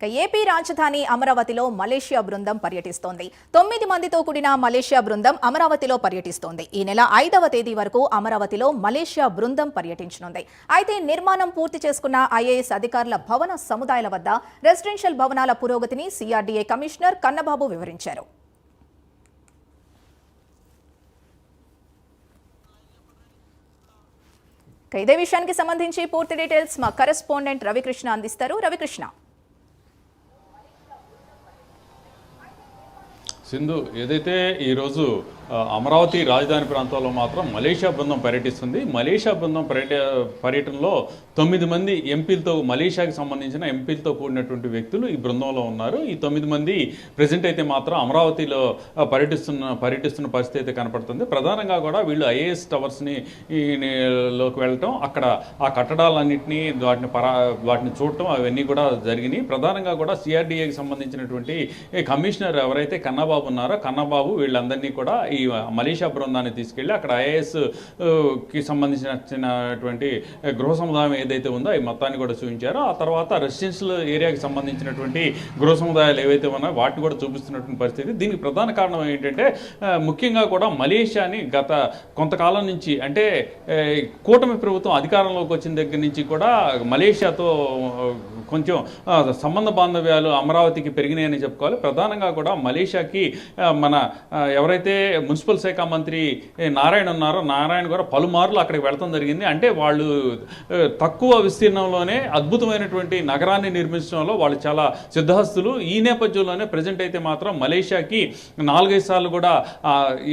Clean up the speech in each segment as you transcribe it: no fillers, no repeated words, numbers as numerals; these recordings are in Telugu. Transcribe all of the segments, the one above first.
ఏపీ రాజధాని అమరావతిలో మలేషియా బృందం పర్యటిస్తోంది. 9 మందితో కూడిన మలేషియా బృందం అమరావతిలో పర్యటిస్తోంది. ఈ నెల 5వ తేదీ వరకు అమరావతిలో మలేషియా బృందం పర్యటించనుంది. అయితే నిర్మాణం పూర్తి చేసుకున్న ఐఏఎస్ అధికారుల భవన సముదాయాల వద్ద రెసిడెన్షియల్ భవనాల పురోగతిని సిఆర్డీఏ కమిషనర్ కన్నబాబు వివరించారు. ఇదే విషయానికి సంబంధించి పూర్తి డీటెయిల్స్ మా కరెస్పాండెంట్ రవికృష్ణ అందిస్తారు. రవికృష్ణ, సింధు, ఏదైతే ఈరోజు అమరావతి రాజధాని ప్రాంతంలో మాత్రం మలేషియా బృందం పర్యటిస్తుంది. మలేషియా బృందం పర్యటనలో 9 మంది ఎంపీలతో, మలేషియాకి సంబంధించిన ఎంపీలతో కూడినటువంటి వ్యక్తులు ఈ బృందంలో ఉన్నారు. ఈ 9 మంది ప్రజెంట్ అయితే మాత్రం అమరావతిలో పర్యటిస్తున్న పరిస్థితి అయితే కనపడుతుంది. ప్రధానంగా కూడా వీళ్ళు ఐఏఎస్ టవర్స్ని లోకి వెళ్ళటం, అక్కడ ఆ కట్టడాలన్నింటినీ వాటిని చూడటం అవన్నీ కూడా జరిగినాయి. ప్రధానంగా కూడా సిఆర్డీఏకి సంబంధించినటువంటి కమిషనర్ ఎవరైతే కన్నబాబు ఉన్నారో, కన్నబాబు వీళ్ళందరినీ కూడా ఈ మలేషియా బృందాన్ని తీసుకెళ్లి అక్కడ ఐఏఎస్ కి సంబంధించినటువంటి గృహ సముదాయం ఏదైతే ఉందో ఈ మొత్తాన్ని కూడా చూపించారో, ఆ తర్వాత రెసిడెన్షియల్ ఏరియాకి సంబంధించినటువంటి గృహ సముదాయాలు ఏవైతే ఉన్నాయో వాటిని కూడా చూపిస్తున్నటువంటి పరిస్థితి. దీనికి ప్రధాన కారణం ఏంటంటే ముఖ్యంగా కూడా మలేషియాని గత కొంతకాలం నుంచి, అంటే కూటమి ప్రభుత్వం అధికారంలోకి వచ్చిన దగ్గర నుంచి కూడా మలేషియాతో కొంచెం సంబంధ బాంధవ్యాలు అమరావతికి పెరిగినాయని చెప్పుకోవాలి. ప్రధానంగా కూడా మలేషియాకి మన ఎవరైతే మున్సిపల్ శాఖ మంత్రి నారాయణ ఉన్నారో, నారాయణ కూడా పలుమార్లు అక్కడికి వెళ్తాం జరిగింది. అంటే వాళ్ళు తక్కువ విస్తీర్ణంలోనే అద్భుతమైనటువంటి నగరాన్ని నిర్మించడంలో వాళ్ళు చాలా సిద్ధహస్తులు. ఈ నేపథ్యంలోనే ప్రజెంట్ అయితే మాత్రం మలేషియాకి 4-5 సార్లు కూడా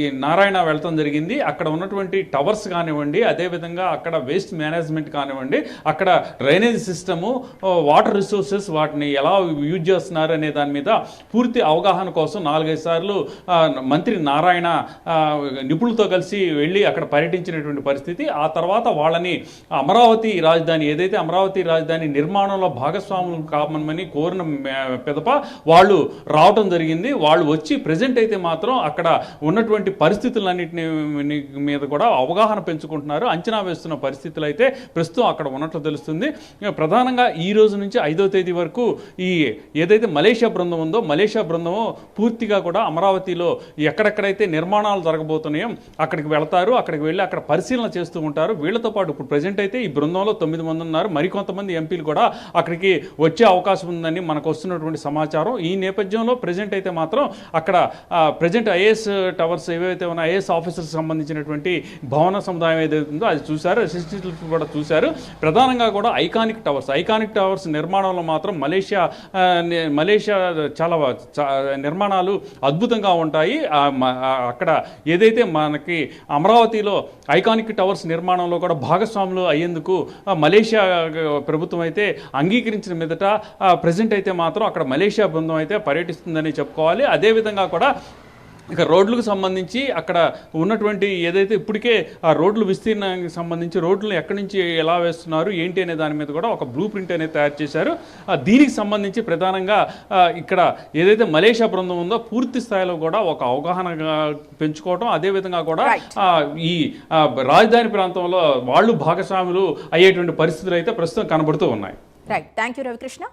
ఈ నారాయణ వెళ్తాం జరిగింది. అక్కడ ఉన్నటువంటి టవర్స్ కానివ్వండి, అదేవిధంగా అక్కడ వేస్ట్ మేనేజ్మెంట్ కానివ్వండి, అక్కడ డ్రైనేజ్ సిస్టము, వాటర్ రిసోర్సెస్ వాటిని ఎలా యూజ్ చేస్తున్నారు అనే దాని మీద పూర్తి అవగాహన కోసం 4-5 సార్లు మంత్రి నారాయణ నిపుణులతో కలిసి వెళ్ళి అక్కడ పర్యటించినటువంటి పరిస్థితి. ఆ తర్వాత వాళ్ళని అమరావతి రాజధాని, ఏదైతే అమరావతి రాజధాని నిర్మాణంలో భాగస్వాములు కామని కోరిన పిదప వాళ్ళు రావటం జరిగింది. వాళ్ళు వచ్చి ప్రజెంట్ అయితే మాత్రం అక్కడ ఉన్నటువంటి పరిస్థితులన్నింటినీ మీద కూడా అవగాహన పెంచుకుంటున్నారు, అంచనా వేస్తున్న పరిస్థితులు అయితే ప్రస్తుతం అక్కడ ఉన్నట్లు తెలుస్తుంది. ప్రధానంగా ఈ రోజు నుంచి 5వ తేదీ వరకు ఈ ఏదైతే మలేషియా బృందం ఉందో, మలేషియా బృందం పూర్తిగా కూడా అమరావతిలో ఎక్కడెక్కడైతే నిర్మాణాలు జరగబోతున్నాయో అక్కడికి వెళ్తారు. అక్కడికి వెళ్ళి అక్కడ పరిశీలన చేస్తూ ఉంటారు. వీళ్ళతో పాటు ఇప్పుడు ప్రజెంట్ అయితే ఈ బృందంలో 9 మంది ఉన్నారు. మరికొంతమంది ఎంపీలు కూడా అక్కడికి వచ్చే అవకాశం ఉందని మనకు వస్తున్నటువంటి సమాచారం. ఈ నేపథ్యంలో ప్రజెంట్ అయితే మాత్రం అక్కడ ప్రజెంట్ ఐఏఎస్ టవర్స్ ఏవైతే ఉన్నాయో, ఐఏఎస్ ఆఫీసర్స్ సంబంధించినటువంటి భవన సముదాయం ఏదైతే ఉందో అది చూశారు, అసిస్టెంట్లు కూడా చూశారు. ప్రధానంగా కూడా ఐకానిక్ టవర్స్ నిర్మాణంలో మాత్రం మలేషియా చాలా నిర్మాణాలు అద్భుతంగా ఉంటాయి. అక్కడ ఏదైతే మనకి అమరావతిలో ఐకానిక్ టవర్స్ నిర్మాణంలో కూడా భాగస్వాములు అయ్యేందుకు మలేషియా ప్రభుత్వం అయితే అంగీకరించిన మీదట ప్రజెంట్ అయితే మాత్రం అక్కడ మలేషియా బృందం అయితే పర్యటిస్తుందని చెప్పుకోవాలి. అదేవిధంగా కూడా ఇక రోడ్లకు సంబంధించి అక్కడ ఉన్నటువంటి ఏదైతే ఇప్పటికే ఆ రోడ్లు విస్తీర్ణానికి సంబంధించి రోడ్లను ఎక్కడి నుంచి ఎలా వేస్తున్నారు ఏంటి అనే దాని మీద కూడా ఒక బ్లూ ప్రింట్ అనేది తయారు చేశారు. దీనికి సంబంధించి ప్రధానంగా ఇక్కడ ఏదైతే మలేషియా బృందం ఉందో పూర్తి స్థాయిలో కూడా ఒక అవగాహన పెంచుకోవడం, అదేవిధంగా కూడా ఈ రాజధాని ప్రాంతంలో వాళ్ళు భాగస్వాములు అయ్యేటువంటి పరిస్థితులు అయితే ప్రస్తుతం కనబడుతూ ఉన్నాయి. Right, thank you Ravikrishna.